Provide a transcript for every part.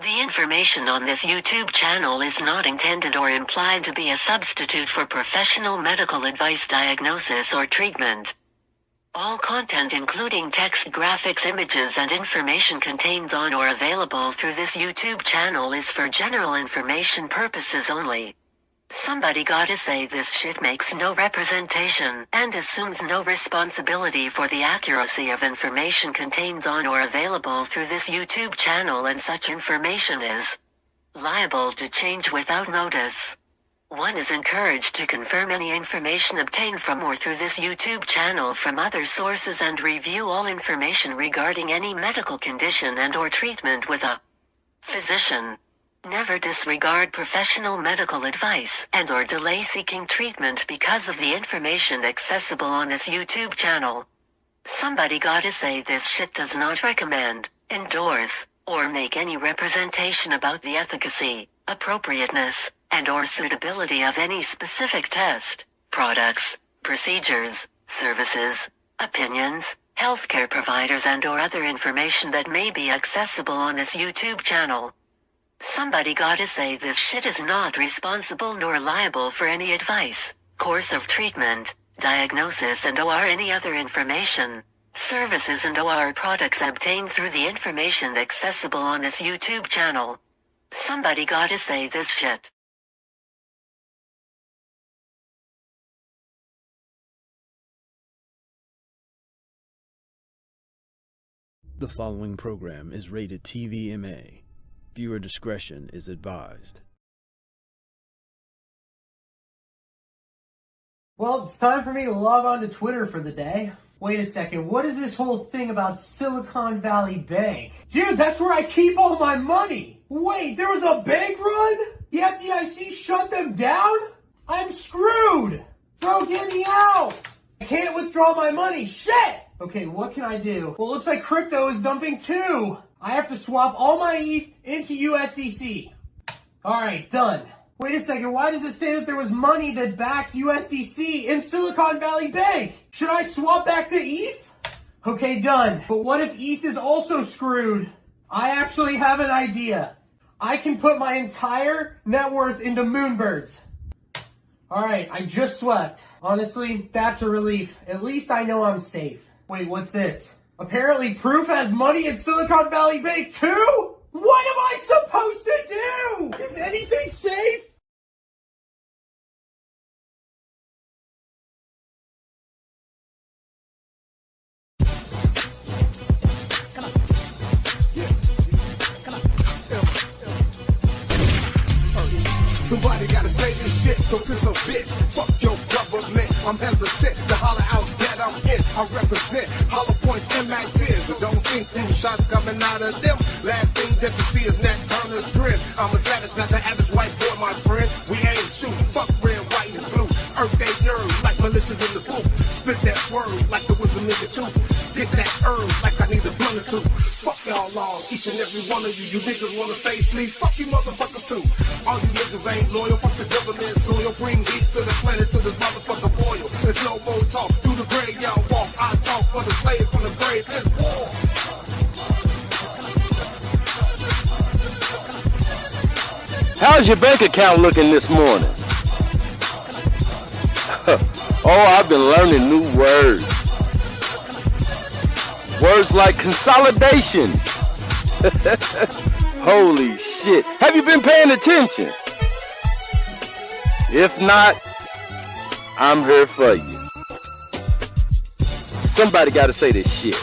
The information on this YouTube channel is not intended or implied to be a substitute for professional medical advice, diagnosis, or treatment. All content including text, graphics, images, and information contained on or available through this YouTube channel is for general information purposes only. Somebody gotta say this shit makes no representation and assumes no responsibility for the accuracy of information contained on or available through this YouTube channel, and such information is liable to change without notice. One is encouraged to confirm any information obtained from or through this YouTube channel from other sources and review all information regarding any medical condition and/or treatment with a physician. Never disregard professional medical advice and/or delay seeking treatment because of the information accessible on this YouTube channel. Somebody gotta say this shit does not recommend, endorse, or make any representation about the efficacy, appropriateness, and/or suitability of any specific test, products, procedures, services, opinions, healthcare providers, and/or other information that may be accessible on this YouTube channel. Somebody gotta say this shit is not responsible nor liable for any advice, course of treatment, diagnosis, and/or any other information, services, and/or products obtained through the information accessible on this YouTube channel. Somebody gotta say this shit. The following program is rated TVMA. Viewer discretion is advised. Well, it's time for me to log on to Twitter for the day. Wait a second, what is this whole thing about Silicon Valley Bank? Dude, that's where I keep all my money! Wait, there was a bank run? The FDIC shut them down? I'm screwed! Bro, get me out! I can't withdraw my money, shit! Okay, what can I do? Well, it looks like crypto is dumping too! I have to swap all my ETH into USDC. Alright, done. Wait a second, why does it say that there was money that backs USDC in Silicon Valley Bank? Should I swap back to ETH? Okay, done. But what if ETH is also screwed? I actually have an idea. I can put my entire net worth into Moonbirds. Alright, I just swept. Honestly, that's a relief. At least I know I'm safe. Wait, what's this? Apparently Proof has money in Silicon Valley Bank too? What am I supposed to do? Is anything safe? Somebody gotta say this shit, so piss a bitch. Fuck your government. I'm hesitant to holler out that I'm in. I represent hollow points and Mac 10s. And don't think them shots coming out of them. Last thing that you see is Nat Turner's grin. I'm a savage, not your average white boy, my friend. We ain't shooting. Fuck red, white, and blue. Earth they nerve like malicious in the booth. Spit that word like the wisdom in the tooth. Get that herb like I need a blunt or two. Fuck y'all all, each and every one of you. You niggas wanna stay asleep? Fuck you motherfuckers too. All you niggas ain't loyal. Fuck the government soil. Bring heat to the planet to this motherfucker boil. There's no more talk. Through the grave y'all walk. I talk for the slaves from the grave. It's war. How's your bank account looking this morning? Oh, I've been learning new words. Words like consolidation. Holy shit. Have you been paying attention? If not, I'm here for you. Somebody got to say this shit.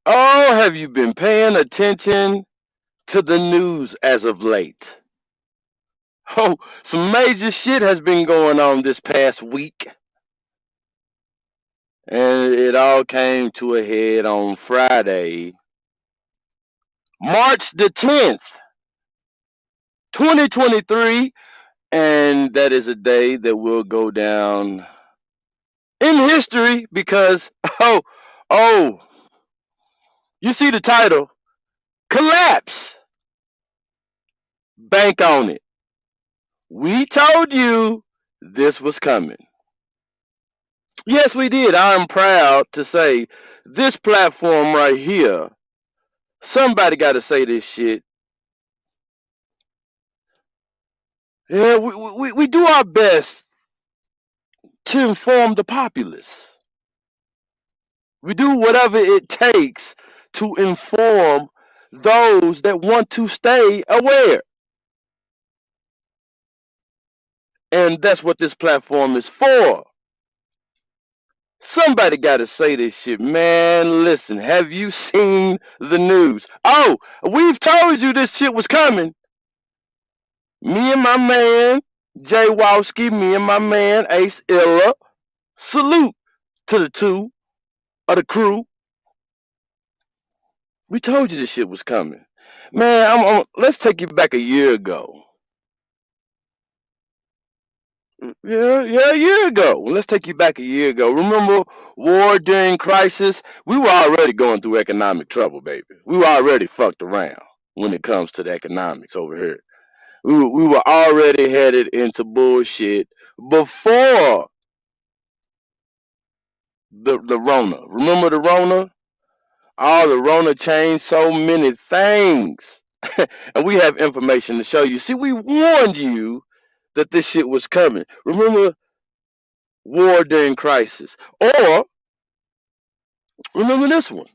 Oh, have you been paying attention to the news as of late? Oh, some major shit has been going on this past week. And it all came to a head on Friday, March the 10th, 2023. And that is a day that will go down in history because, you see the title, Collapse. Bank on it. We told you this was coming. Yes, we did. I'm proud to say this platform right here, somebody got to say this shit. Yeah, we do our best to inform the populace. We do whatever it takes to inform those that want to stay aware. And that's what this platform is for. Somebody got to say this shit, man. Listen, have you seen the news? Oh, we've told you this shit was coming. Me and my man, Jay Wowski, me and my man, Ace Illa, salute to the two of the crew. We told you this shit was coming. Man, let's take you back a year ago. Yeah, a year ago. Let's take you back a year ago. Remember war during crisis? We were already going through economic trouble, baby. We were already fucked around when it comes to the economics over here. We were already headed into bullshit before the Rona. Remember the Rona? Oh, the Rona changed so many things. And we have information to show you. See, we warned you that this shit was coming. Remember war during crisis. Or remember this one.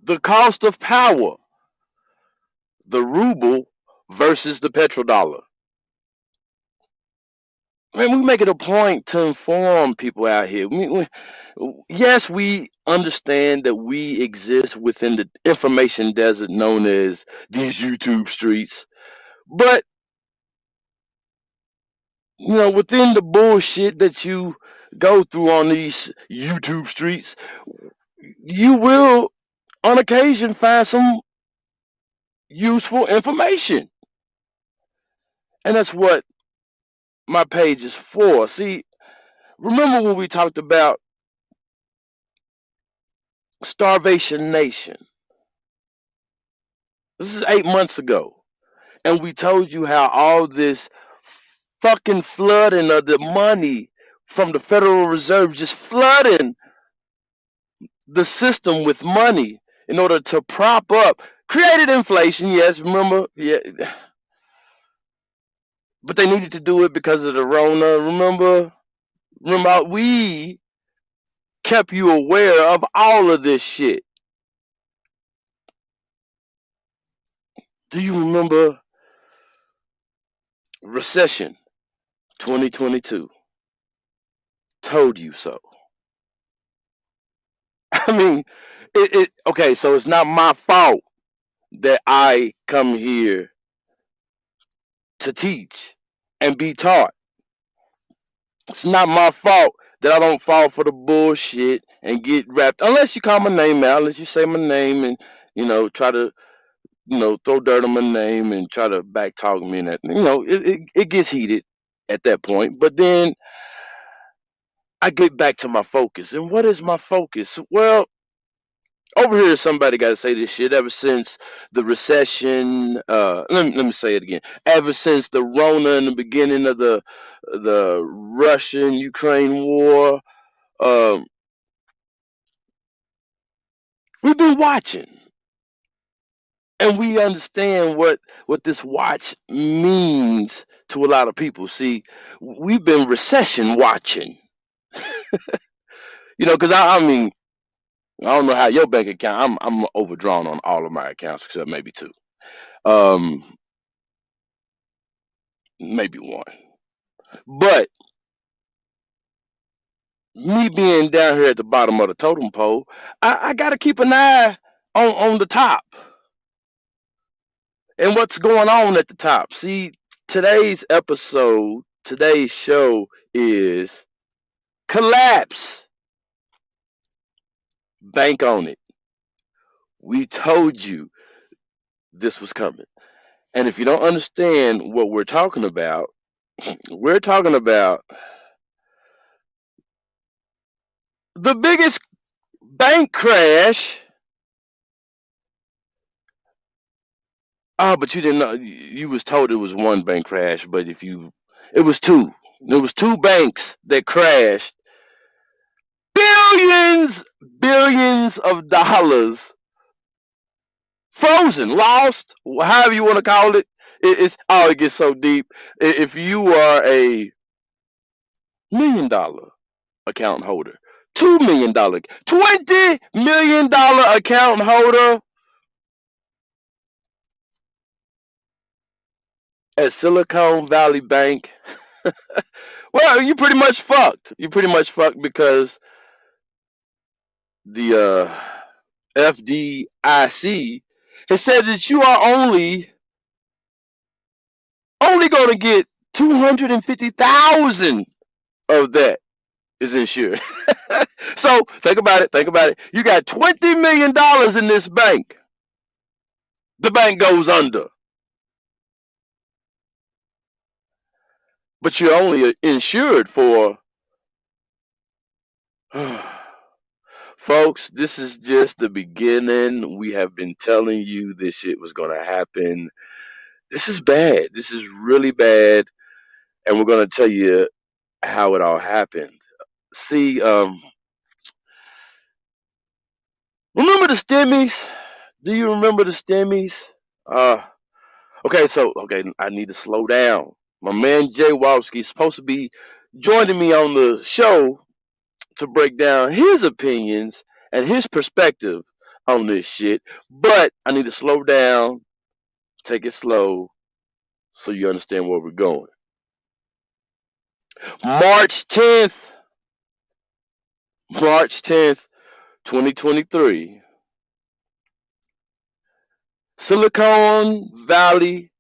The cost of power. The ruble versus the petrodollar. Man, we make it a point to inform people out here. Yes, we understand that we exist within the information desert known as these YouTube streets. But, within the bullshit that you go through on these YouTube streets, you will, on occasion, find some useful information. And that's what my page is for. See, remember when we talked about Starvation Nation? This is 8 months ago. And we told you how all this fucking flooding of the money from the Federal Reserve just flooding the system with money in order to prop up created inflation. Yes, remember? Yeah. But they needed to do it because of the Rona. Remember, we kept you aware of all of this shit. Do you remember recession 2022? Told you so. I mean, okay, so it's not my fault that I come here to teach and be taught. It's not my fault that I don't fall for the bullshit and get wrapped, unless you call my name out, unless you say my name and, try to, throw dirt on my name and try to back talk me and that, it gets heated at that point. But then I get back to my focus. And what is my focus? Well, over here, somebody got to say this shit. Ever since the recession, let me say it again. Ever since the Rona in the beginning of the Russian Ukraine war, um, we've been watching, and we understand what this watch means to a lot of people. See, we've been recession watching. Because I mean, I don't know how your bank account. I'm overdrawn on all of my accounts except maybe two. Maybe one. But me being down here at the bottom of the totem pole, I got to keep an eye on the top and what's going on at the top. See, today's show is collapse. Bank on it. We told you this was coming. And if you don't understand what we're talking about the biggest bank crash Oh, but you didn't know. You was told it was one bank crash, but it was two. There was two banks that crashed. Billions, billions of dollars frozen, lost, however you want to call it. It gets so deep. If you are a $1 million account holder, $2 million, $20 million account holder at Silicon Valley Bank, well, you pretty much fucked. You pretty much fucked because the FDIC has said that you are only going to get 250,000 of that is insured. So think about it. Think about it. You got $20 million in this bank. The bank goes under, but you're only insured for. Folks, this is just the beginning. We have been telling you this shit was going to happen. This is bad. This is really bad. And we're going to tell you how it all happened. See, remember the stimmies? Do you remember the stimmies? Uh, okay, I need to slow down. My man Jay Walski is supposed to be joining me on the show to break down his opinions and his perspective on this shit. But I need to slow down, take it slow, so you understand where we're going. March 10th, March 10th, 2023, Silicon Valley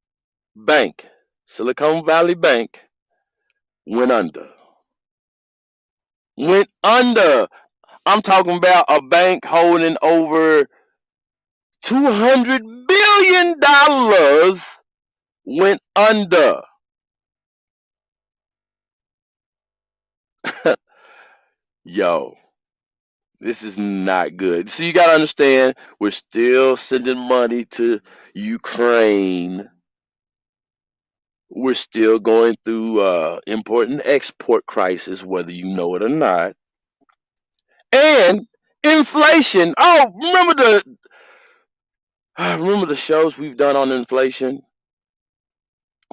Bank, Silicon Valley Bank went under. Went under. I'm talking about a bank holding over $200 billion went under. Yo, this is not good. So you got to understand, we're still sending money to Ukraine. We're still going through import and export crisis, whether you know it or not. And inflation. Oh, remember the shows we've done on inflation?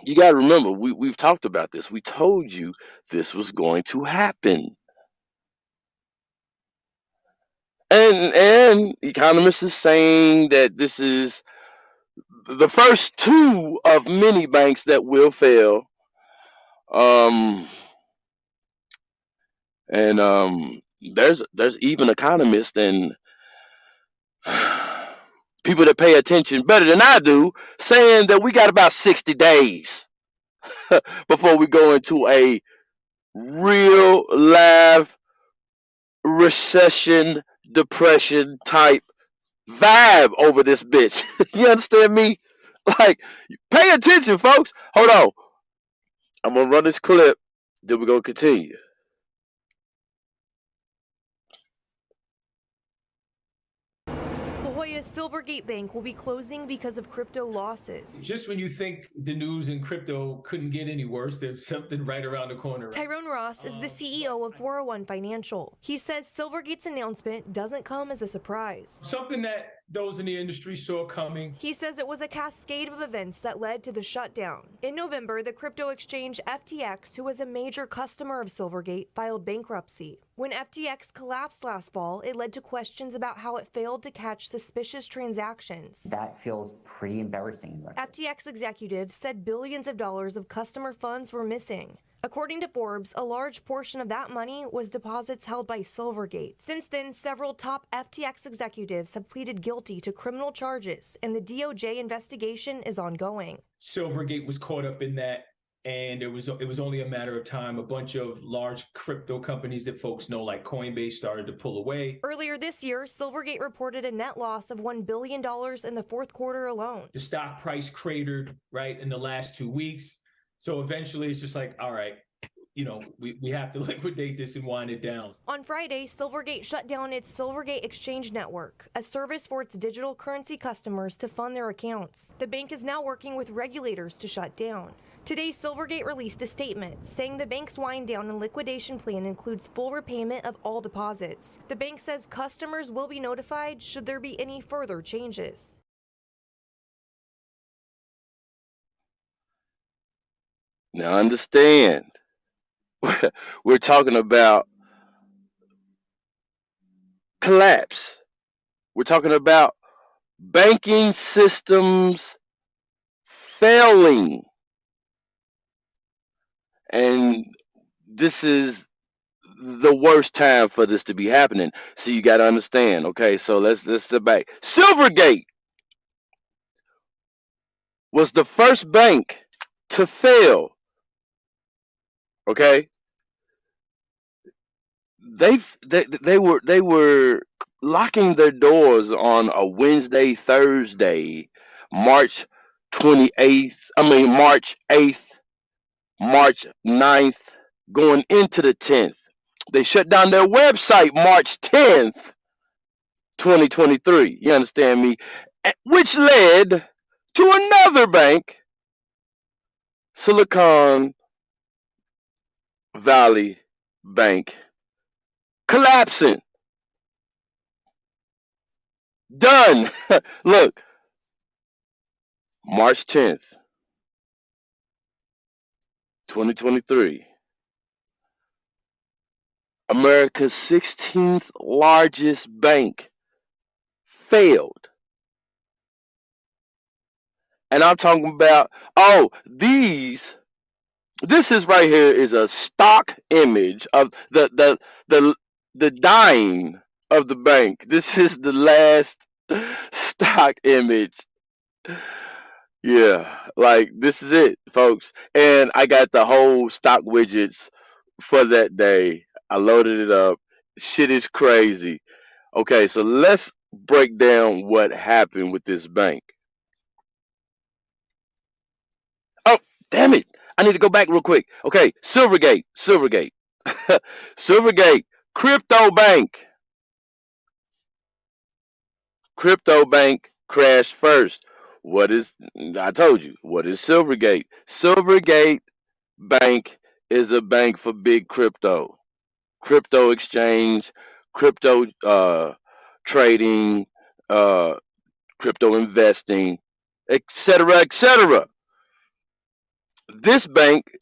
You got to remember, we've talked about this. We told you this was going to happen. And economists is saying that this is the first two of many banks that will fail. And there's even economists and people that pay attention better than I do saying that we got about 60 days before we go into a real live recession, depression type vibe over this bitch. You understand me? Like, pay attention, folks. Hold on. I'm gonna run this clip, then we're gonna continue. Silvergate Bank will be closing because of crypto losses. Just when you think the news in crypto couldn't get any worse, there's something right around the corner. Tyrone Ross is the CEO of 401 Financial. He says Silvergate's announcement doesn't come as a surprise. Something that those in the industry saw coming. He says it was a cascade of events that led to the shutdown. In November, the crypto exchange FTX, who was a major customer of Silvergate, filed bankruptcy. When FTX collapsed last fall, it led to questions about how it failed to catch suspicious transactions. That feels pretty embarrassing. FTX executives said billions of dollars of customer funds were missing. According to Forbes, a large portion of that money was deposits held by Silvergate. Since then, several top FTX executives have pleaded guilty to criminal charges, and the DOJ investigation is ongoing. Silvergate was caught up in that, and it was only a matter of time. A bunch of large crypto companies that folks know, like Coinbase, started to pull away. Earlier this year, Silvergate reported a net loss of $1 billion in the fourth quarter alone. The stock price cratered, right, in the last 2 weeks. So eventually it's just like, all right, we have to liquidate this and wind it down. On Friday, Silvergate shut down its Silvergate Exchange Network, a service for its digital currency customers to fund their accounts. The bank is now working with regulators to shut down. Today, Silvergate released a statement saying the bank's wind down and liquidation plan includes full repayment of all deposits. The bank says customers will be notified should there be any further changes. Now understand, we're talking about collapse. We're talking about banking systems failing. And this is the worst time for this to be happening. So you got to understand. Okay, so let's step back. Silvergate was the first bank to fail. Okay, they were locking their doors on a Wednesday, Thursday, March 28th. I mean March 8th, March 9th, going into the 10th. They shut down their website March 10th, 2023. You understand me? Which led to another bank, Silicon Valley Bank, collapsing. Done. Look, March 10th, 2023. America's 16th largest bank failed. And I'm talking about, this is right here is a stock image of the dime of the bank. This is the last stock image. Yeah, like this is it, folks. And I got the whole stock widgets for that day. I loaded it up. Shit is crazy. Okay, so let's break down what happened with this bank. Oh, damn it. I need to go back real quick. Okay, Silvergate. Silvergate, crypto bank. Crypto bank crashed first. I told you, what is Silvergate? Silvergate Bank is a bank for big crypto exchange, crypto trading, uh, crypto investing, etc., etc. This bank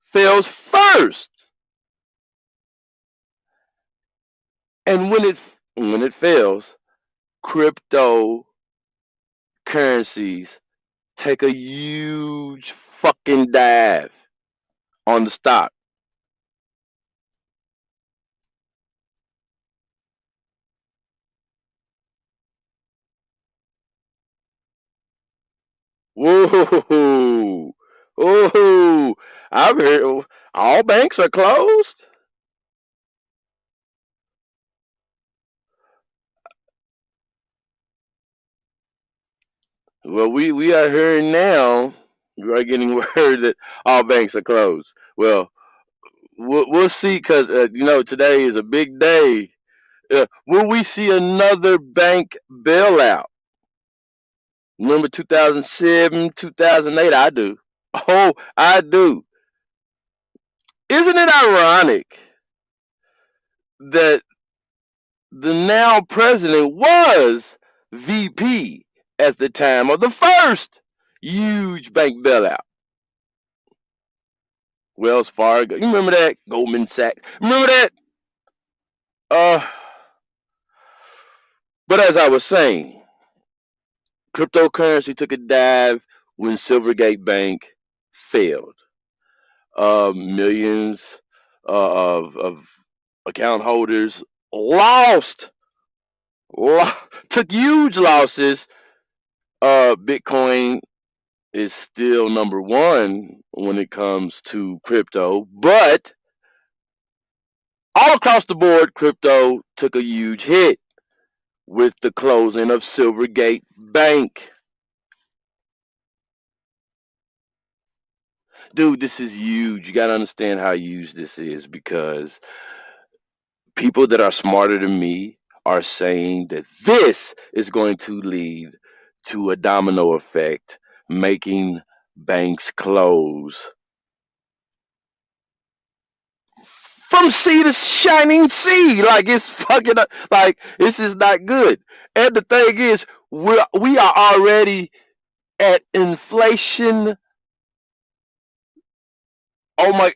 fails first, and when it fails, cryptocurrencies take a huge fucking dive on the stock. Whoa, oh, I've heard all banks are closed. Well, we are hearing now. We are getting word that all banks are closed. Well, we'll see because today is a big day. Will we see another bank bailout? Remember 2007, 2008? I do. Oh, I do. Isn't it ironic that the now president was VP at the time of the first huge bank bailout? Wells Fargo. You remember that? Goldman Sachs. Remember that? Uh, but as I was saying, cryptocurrency took a dive when Silvergate Bank failed. Millions of account holders lost, took huge losses. Bitcoin is still number one when it comes to crypto, but all across the board, crypto took a huge hit with the closing of Silvergate Bank. Dude, this is huge. You gotta understand how huge this is because people that are smarter than me are saying that this is going to lead to a domino effect, making banks close from sea to shining sea. Like it's fucking like this is not good. And the thing is, we are already at inflation. Oh my.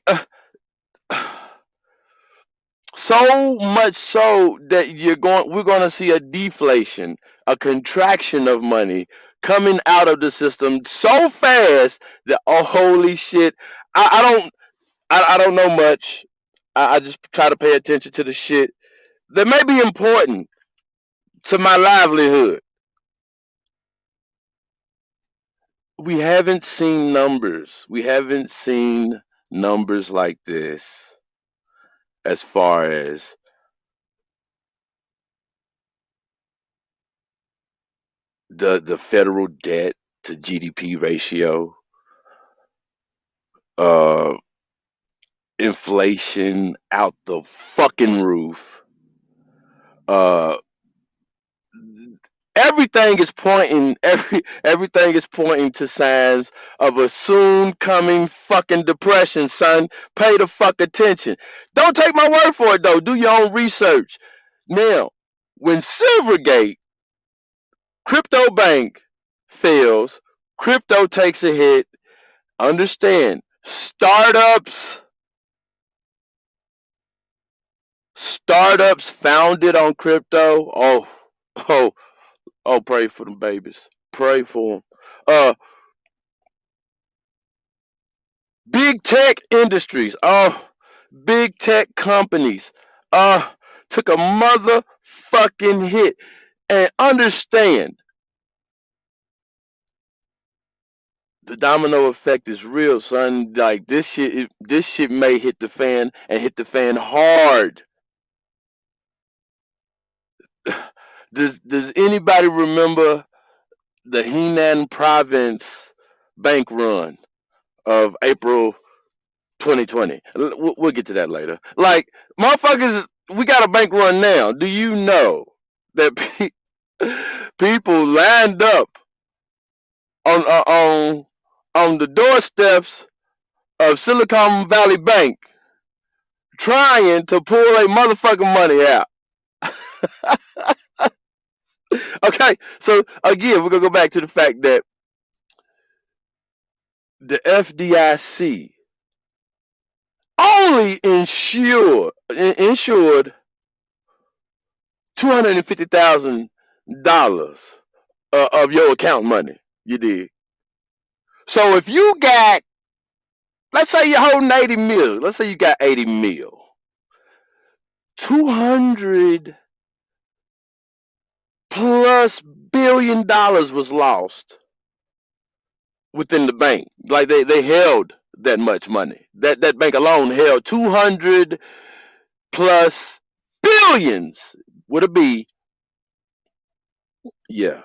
So much so that we're going to see a deflation, a contraction of money coming out of the system so fast that oh holy shit. I don't know much. I just try to pay attention to the shit that may be important to my livelihood. We haven't seen numbers. We haven't seen numbers like this as far as the federal debt to GDP ratio, uh, inflation out the fucking roof. Uh, everything is pointing to signs of a soon coming fucking depression, son. Pay the fuck attention. Don't take my word for it though. Do your own research. Now, when Silvergate crypto bank fails, crypto takes a hit. Understand, startups founded on crypto. Oh, oh, pray for them babies. Pray for them. Big tech industries. Oh, big tech companies. Uh, took a motherfucking hit. And understand, the domino effect is real, son. Like this shit may hit the fan and hit the fan hard. Does anybody remember the Henan province bank run of April 2020? We'll get to that later. Like motherfuckers, we got a bank run now. Do you know that people lined up on on the doorsteps of Silicon Valley Bank trying to pull their motherfucking money out? Okay, so again, we're gonna go back to the fact that the FDIC only insured $250,000 of your account money. You did. So if you got, let's say you're holding 80 mil. Let's say you got 80 mil. 200 plus $1 billion was lost within the bank. Like they held that much money. That bank alone held 200 plus billions. Would it be? Yeah.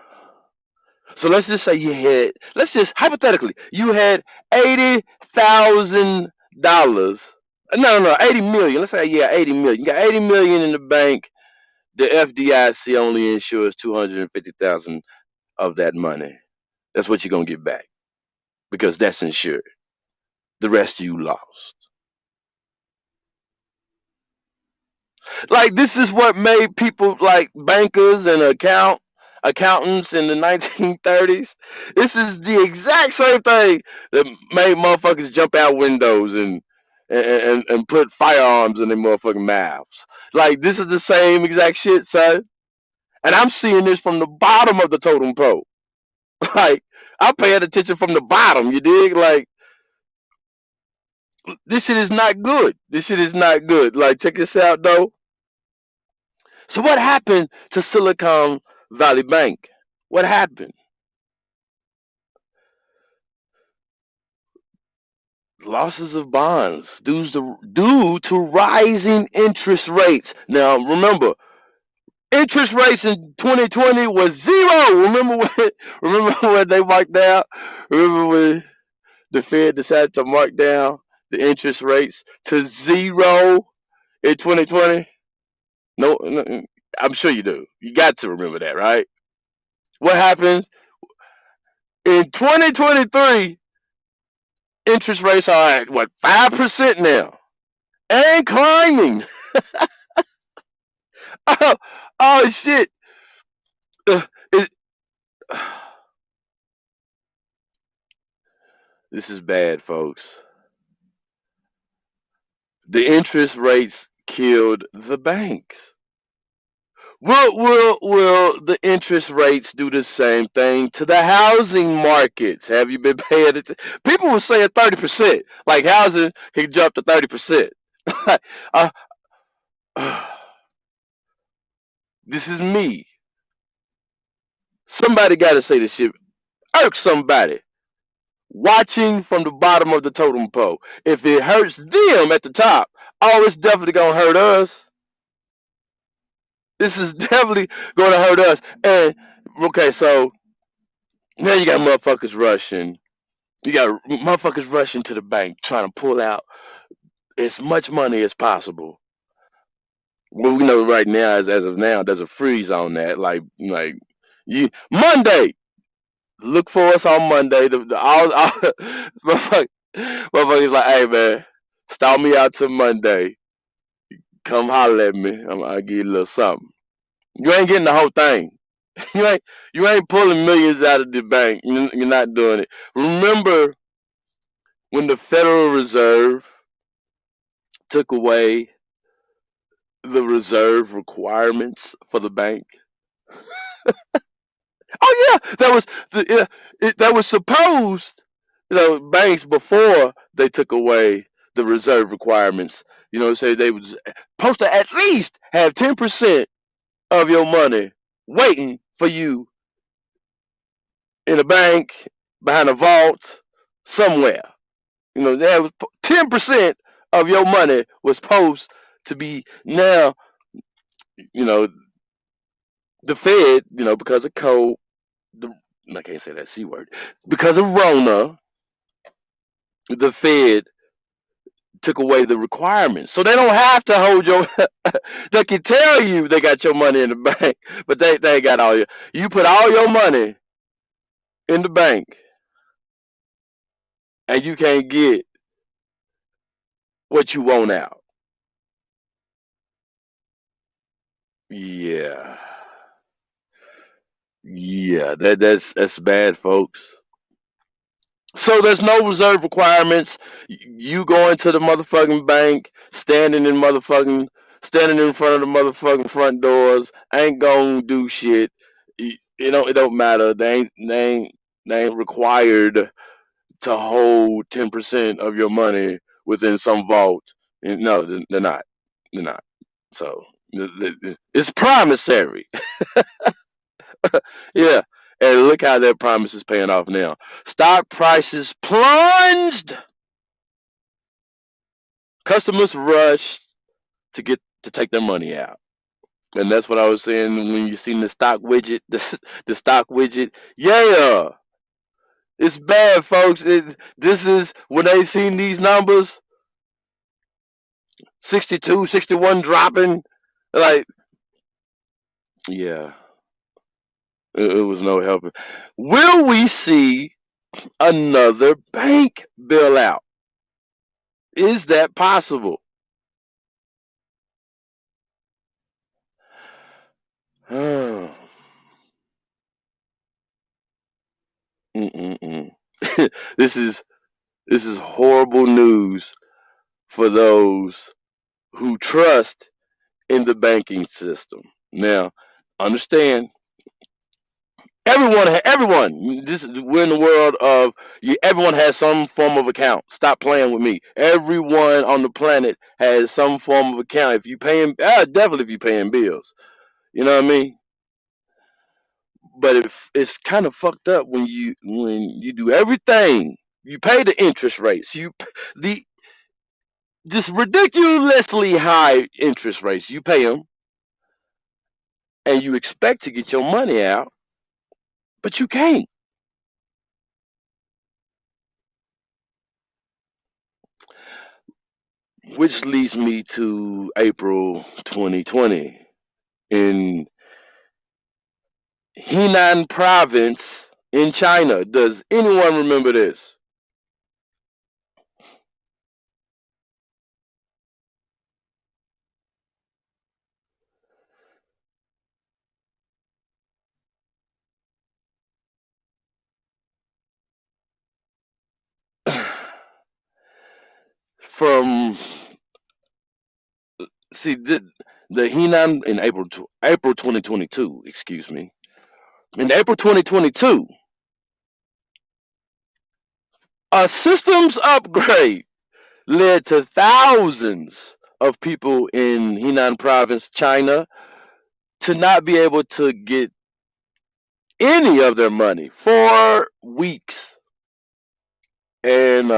So let's just say let's just hypothetically, you had $80,000. No, 80 million. Let's say, yeah, 80 million. You got 80 million in the bank. The FDIC only insures 250,000 of that money. That's what you're going to get back because that's insured. The rest you lost. Like, this is what made people like bankers and accountants in the 1930s. This is the exact same thing that made motherfuckers jump out windows and put firearms in their motherfucking mouths. Like, this is the same exact shit, son. And I'm seeing this from the bottom of the totem pole. Like, I'm paying attention from the bottom, you dig? Like, this shit is not good. This shit is not good. Like, check this out, though. So what happened to Silicon Valley Bank? What happened? Losses of bonds due to rising interest rates. Now, remember, interest rates in 2020 was zero. Remember when they wiped out? Remember when the Fed decided to mark down the interest rates to zero in 2020? No, no, I'm sure you do. You got to remember that, right? What happened in 2023? Interest rates are at what, 5% now and climbing. Oh, oh shit. Uh, it, this is bad, folks. The interest rates killed the banks. Will the interest rates do the same thing to the housing markets? Have you been paying attention? People were saying 30%, like housing can jump to 30%. uh, this is me. Somebody got to say this shit. Irk somebody watching from the bottom of the totem pole. If it hurts them at the top, oh, it's definitely gonna hurt us. This is definitely gonna hurt us. And okay, so now you got motherfuckers rushing. You got motherfuckers rushing to the bank trying to pull out as much money as possible. Well, we know right now, as of now, there's a freeze on that. Like you Monday. Look for us on Monday. All motherfuckers like, hey man, stall me out till Monday. Come holler at me. I'll give you a little something. You ain't getting the whole thing. You ain't pulling millions out of the bank. You're not doing it. Remember when the Federal Reserve took away the reserve requirements for the bank? Oh yeah, that was supposed. Banks before they took away the reserve requirements. Say they was supposed to at least have 10% of your money waiting for you in a bank, behind a vault, somewhere. There was 10% of your money was supposed to be now. You know, the Fed. Because of code, I can't say that C word. Because of Rona, the Fed took away the requirements, so they don't have to hold your. They can tell you they got your money in the bank, but they ain't got all your. You put all your money in the bank, and you can't get what you want out. Yeah, yeah, that's bad, folks. So there's no reserve requirements. You going to the motherfucking bank, standing in front of the motherfucking front doors, ain't gonna do shit. It don't matter. They ain't required to hold 10% of your money within some vault. No, they're not. They're not. So it's promissory. Yeah. And look how that promise is paying off now. Stock prices plunged. Customers rushed to take their money out. And that's what I was saying when you seen the stock widget, the stock widget. Yeah, it's bad, folks. This is when they seen these numbers, 62, 61 dropping. Like, yeah, it was no helping. Will we see another bank bailout? Is that possible? Mm-mm-mm. This is horrible news for those who trust in the banking system. Now, understand, everyone. We're in the world of everyone has some form of account. Stop playing with me. Everyone on the planet has some form of account. If you paying, definitely if you paying bills, you know what I mean. But if it's kind of fucked up when you do everything, you pay the interest rates, the just ridiculously high interest rates, you pay them, and you expect to get your money out, but you can't. which leads me to April 2020 in Henan province in China. Does anyone remember this? From see the Henan in April 2022, excuse me. In April 2022, a systems upgrade led to thousands of people in Henan province, China, to not be able to get any of their money for weeks. And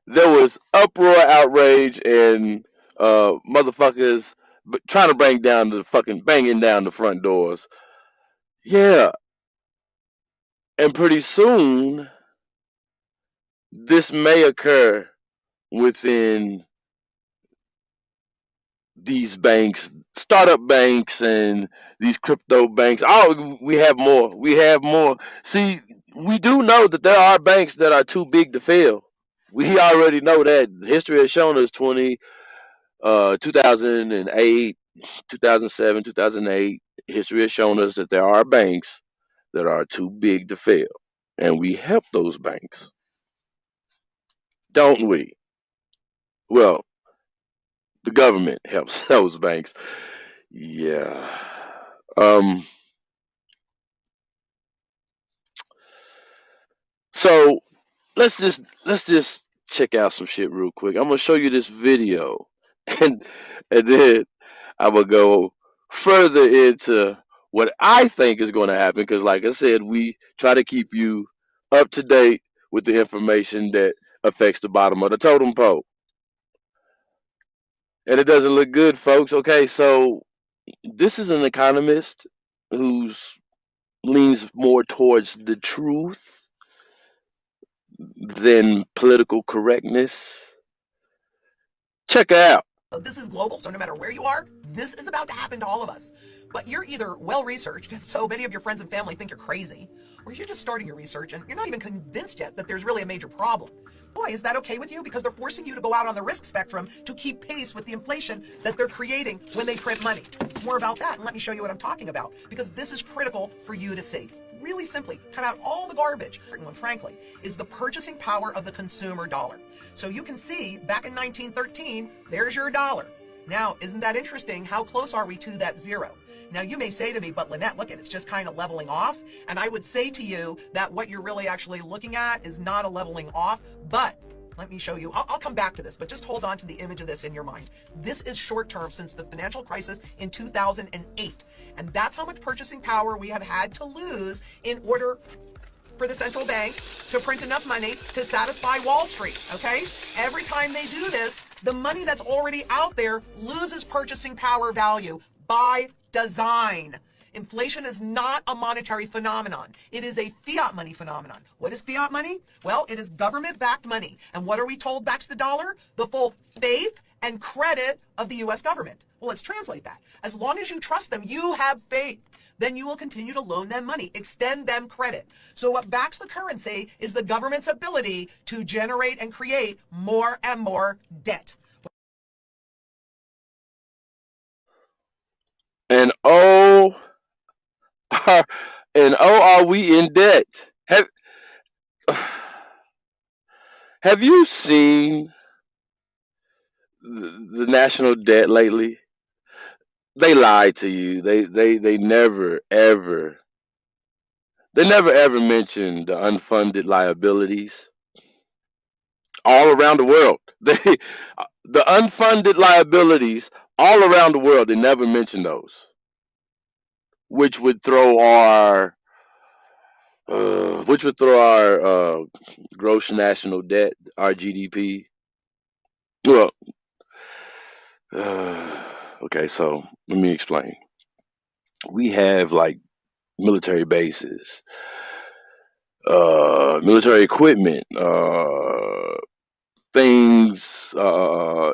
there was uproar, outrage, and motherfuckers trying to banging down the front doors. Yeah, and pretty soon this may occur within these banks, startup banks, and these crypto banks. Oh, we have more. We have more. See, we do know that there are banks that are too big to fail. We already know that. History has shown us 2008, 2007, 2008. History has shown us that there are banks that are too big to fail. And we help those banks, don't we? Well, the government helps those banks. Yeah. Um, so let's just check out some shit real quick. I'm gonna show you this video, and then I'm gonna go further into what I think is going to happen. Because, like I said, we try to keep you up to date with the information that affects the bottom of the totem pole, and it doesn't look good, folks. Okay, so this is an economist who's leans more towards the truth than political correctness. Check it out. This is global, so no matter where you are, this is about to happen to all of us. But you're either well-researched, and so many of your friends and family think you're crazy, or you're just starting your research and you're not even convinced yet that there's really a major problem. Boy, is that okay with you? Because they're forcing you to go out on the risk spectrum to keep pace with the inflation that they're creating when they print money. More about that, and let me show you what I'm talking about, because this is critical for you to see. Really simply, cut out all the garbage. One, frankly, is the purchasing power of the consumer dollar. So you can see, back in 1913, there's your dollar. Now, isn't that interesting? How close are we to that zero? Now, you may say to me, but Lynette, look, it's just kind of leveling off. And I would say to you that what you're really actually looking at is not a leveling off, but let me show you. I'll come back to this, but just hold on to the image of this in your mind. This is short term since the financial crisis in 2008. And that's how much purchasing power we have had to lose in order for the central bank to print enough money to satisfy Wall Street, okay? Every time they do this, the money that's already out there loses purchasing power value by design. Inflation is not a monetary phenomenon. It is a fiat money phenomenon. What is fiat money? Well, it is government-backed money. And what are we told backs the dollar? The full faith and credit of the U.S. government. Well, let's translate that. As long as you trust them, you have faith, then you will continue to loan them money, extend them credit. So what backs the currency is the government's ability to generate and create more and more debt. And are, are we in debt? Have you seen the national debt lately? They lied to you. They never ever mention the unfunded liabilities all around the world. The unfunded liabilities all around the world. They never mention those, which would throw our gross national debt, our GDP. Well, okay, so let me explain. We have like military bases, military equipment, things,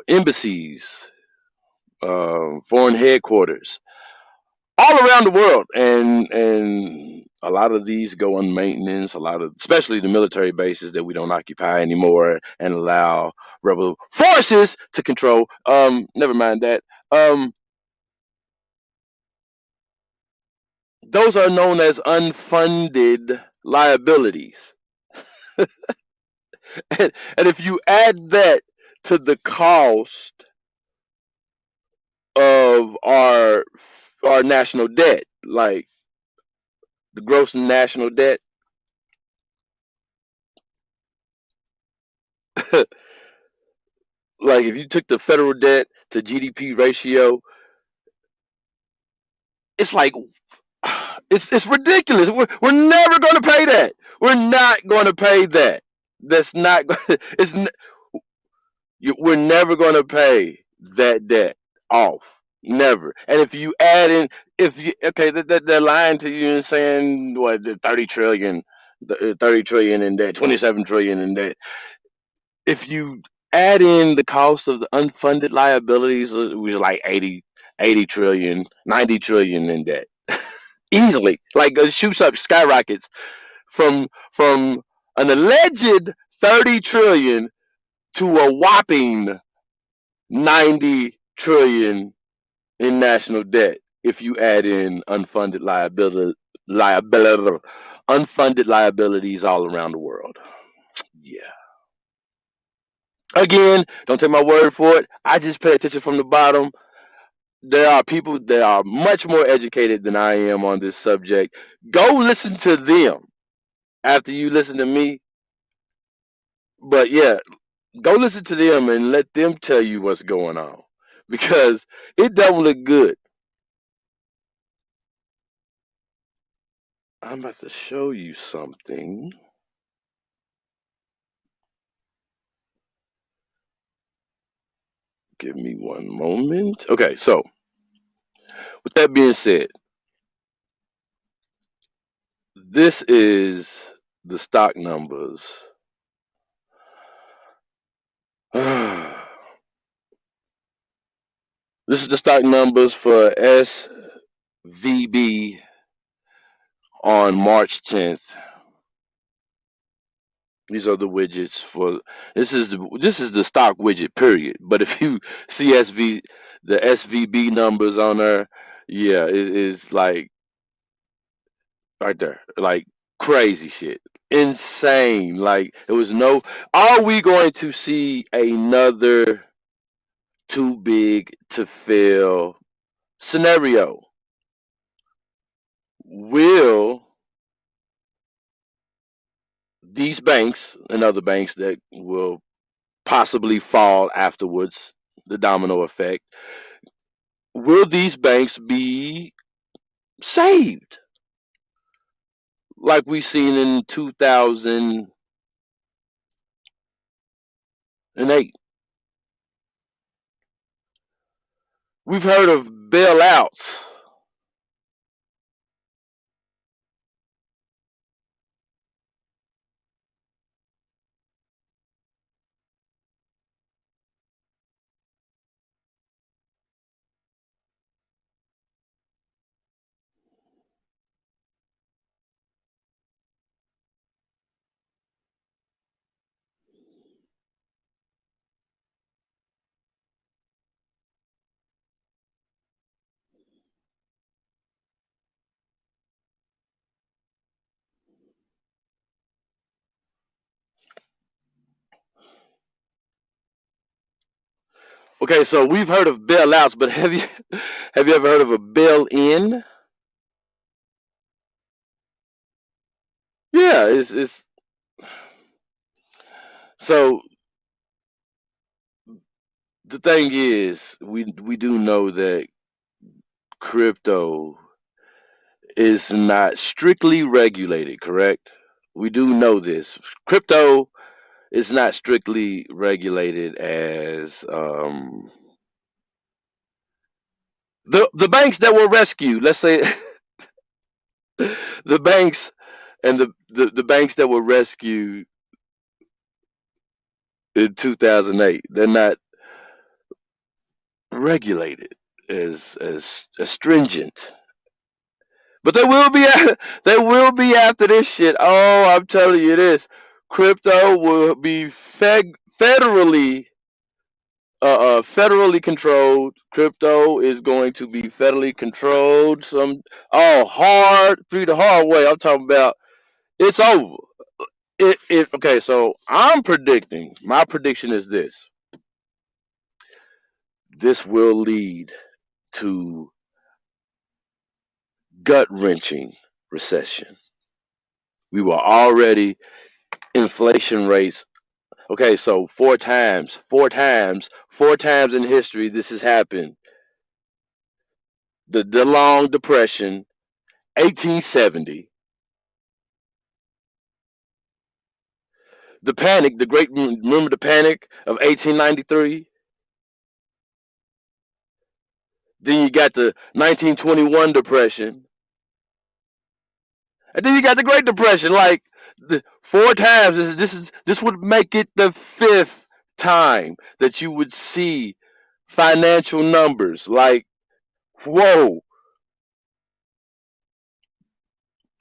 embassies, foreign headquarters, all around the world, and a lot of these go on maintenance. A lot of, especially the military bases that we don't occupy anymore and allow rebel forces to control. Never mind that. Those are known as unfunded liabilities. And if you add that to the cost of our national debt, like the gross national debt, like if you took the federal debt to GDP ratio, it's like it's ridiculous. We're never going to pay that. We're not going to pay that. That's not. It's we're never going to pay that debt off. Never. And if you add in, if you okay, they're lying to you and saying what, the 30 trillion, 30 trillion in debt, 27 trillion in debt. If you add in the cost of the unfunded liabilities, which is like 80 trillion, 90 trillion in debt, easily, like shoots up, skyrockets from an alleged 30 trillion to a whopping 90 trillion in national debt if you add in liability unfunded liabilities all around the world. Yeah. Again, don't take my word for it. I just pay attention from the bottom. There are people that are much more educated than I am on this subject. Go listen to them after you listen to me. But yeah, go listen to them and let them tell you what's going on, because it don't look good. I'm about to show you something. Give me one moment. Okay, so with that being said, this is the stock numbers. This is the stock numbers for SVB on March 10th. These are the widgets for this is the stock widget period. But if you see the SVB numbers on there, yeah, it is like right there, like crazy shit, insane. Like it was no. Are we going to see another too big to fail scenario? Will these banks and other banks that will possibly fall afterwards, the domino effect, will these banks be saved like we seen in 2008? We've heard of bailouts. Okay, so we've heard of bailouts, but have you ever heard of a bail-in? Yeah, it's so the thing is, we do know that crypto is not strictly regulated, correct? We do know this. Crypto is not strictly regulated as the banks that were rescued. Let's say the banks and the banks that were rescued in 2008. They're not regulated as stringent. But they will be they will be after this shit. Oh, I'm telling you this. Crypto will be federally controlled. Crypto is going to be federally controlled. Hard through the hard way. I'm talking about it's over. Okay, so I'm predicting. My prediction is this. This will lead to gut wrenching recession. We were already inflation rates. Okay, so four times in history this has happened. The Long Depression, 1870, the panic, remember the panic of 1893? Then you got the 1921 depression, and then you got the Great Depression. Like the four times, this would make it the fifth time that you would see financial numbers like whoa,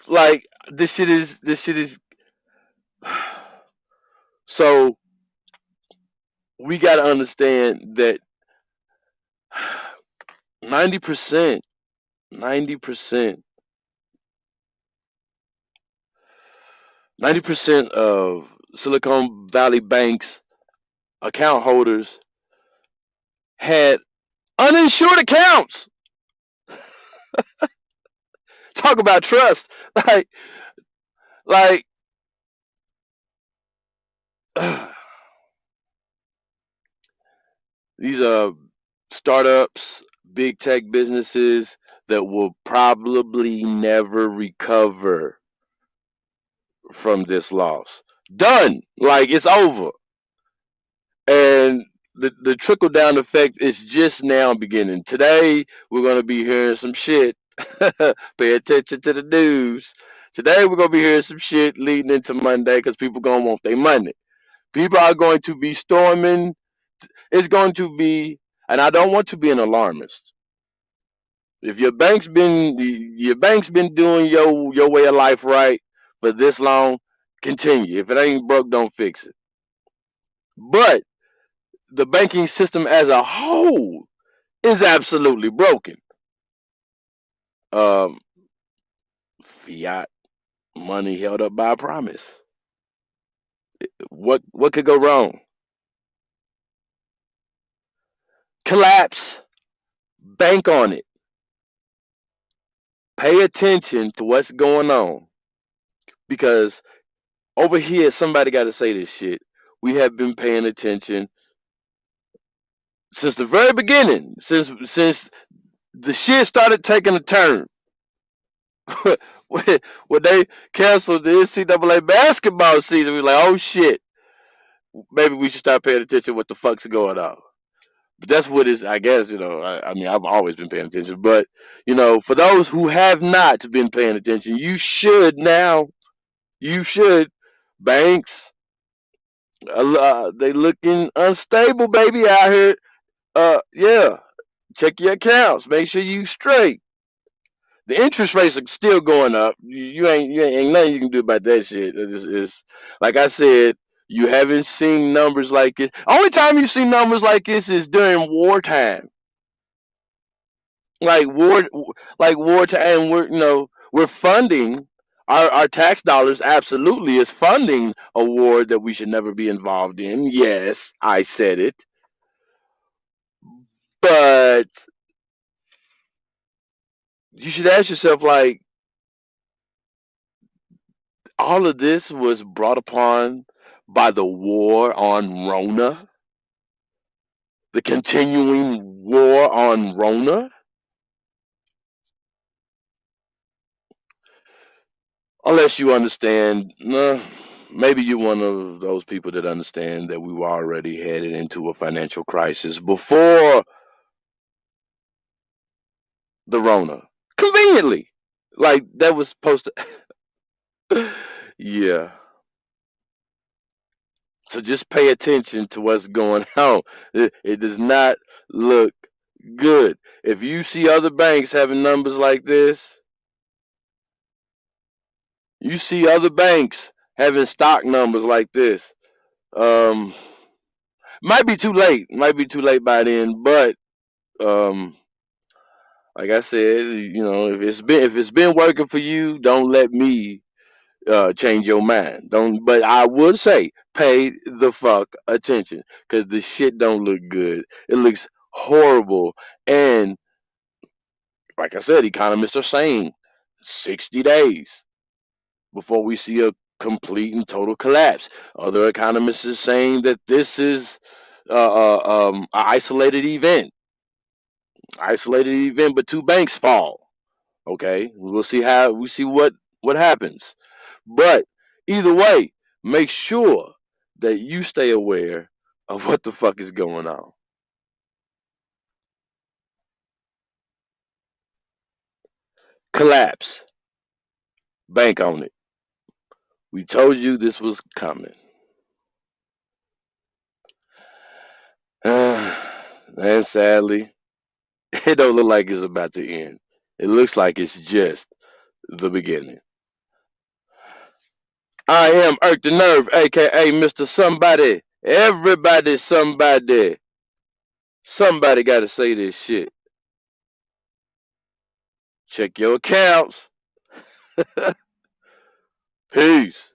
like this shit is so we got to understand that 90%, 90%, 90% of Silicon Valley Bank's account holders had uninsured accounts. Talk about trust. Like these are startups, big tech businesses that will probably never recover from this loss. Done. Like it's over. And the trickle down effect is just now beginning. Today we're gonna be hearing some shit. Pay attention to the news. Today we're gonna be hearing some shit leading into Monday because people gonna want their money. People are going to be storming. It's going to be, and I don't want to be an alarmist. If your bank's been doing your way of life right for this long, continue. If it ain't broke, don't fix it. But the banking system as a whole is absolutely broken. Um, Fiat money held up by a promise. What could go wrong? Collapse. Bank on it. Pay attention to what's going on because over here somebody got to say this shit. We have been paying attention since the very beginning, since the shit started taking a turn. when they canceled the NCAA basketball season, we were like, oh shit, maybe we should start paying attention to what the fuck's going on. But that's what is, I guess, I mean, I've always been paying attention, but, for those who have not been paying attention, you should now. You should. Banks, they looking unstable, baby, out here. Yeah, check your accounts. Make sure you straight. The interest rates are still going up. You ain't nothing you can do about that shit. It's like I said, you haven't seen numbers like this. Only time you see numbers like this is during wartime. Like wartime. We're funding our tax dollars. Absolutely, is funding a war that we should never be involved in. Yes, I said it, but you should ask yourself like all of this was brought upon by the war on Rona, the continuing war on Rona. Unless you understand, nah, maybe you're one of those people that understand that we were already headed into a financial crisis before the Rona. Conveniently. Like that was supposed to. Yeah. So just pay attention to what's going on. It does not look good. If you see other banks having numbers like this, you see other banks having stock numbers like this. Might be too late. Might be too late by then. But um, like I said, if it's been working for you, don't let me change your mind. Don't. But I would say pay the fuck attention because the shit don't look good. It looks horrible. And like I said, economists are saying 60 days before we see a complete and total collapse. Other economists are saying that this is an isolated event, but two banks fall. Okay, we'll see what happens. But either way, make sure that you stay aware of what the fuck is going on. Collapse. Bank on it. We told you this was coming. And sadly, it don't look like it's about to end. It looks like it's just the beginning. I am Irk the Nerve, aka Mr. Somebody. Everybody, somebody. Somebody gotta say this shit. Check your accounts. Peace.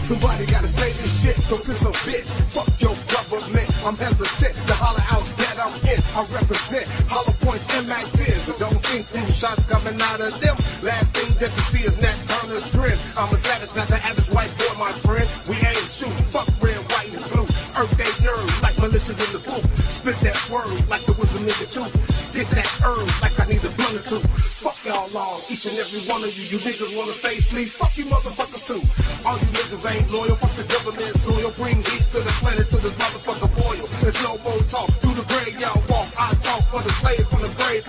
Somebody gotta say this shit, so piss a bitch. Fuck your government. I'm hesitant to holler out that I'm in. I represent hollow points and Mac tears. But don't think them shots coming out of them. Last thing that you see is Nat Turner's grin. I'm a savage, not your average white boy, my friend. We ain't shooting. Fuck red, white, and blue. Earth they nerves like militias in the booth. Spit that word like there was a nigga too. Get that herb like I need a blunt or two. Fuck y'all all, each and every one of you. You niggas wanna stay asleep? Fuck you motherfuckers too. All you niggas ain't loyal. Fuck the government soil. Bring heat to the planet to this motherfucker boil. There's no more talk. Through the grave y'all walk. I talk for the slave from the grave.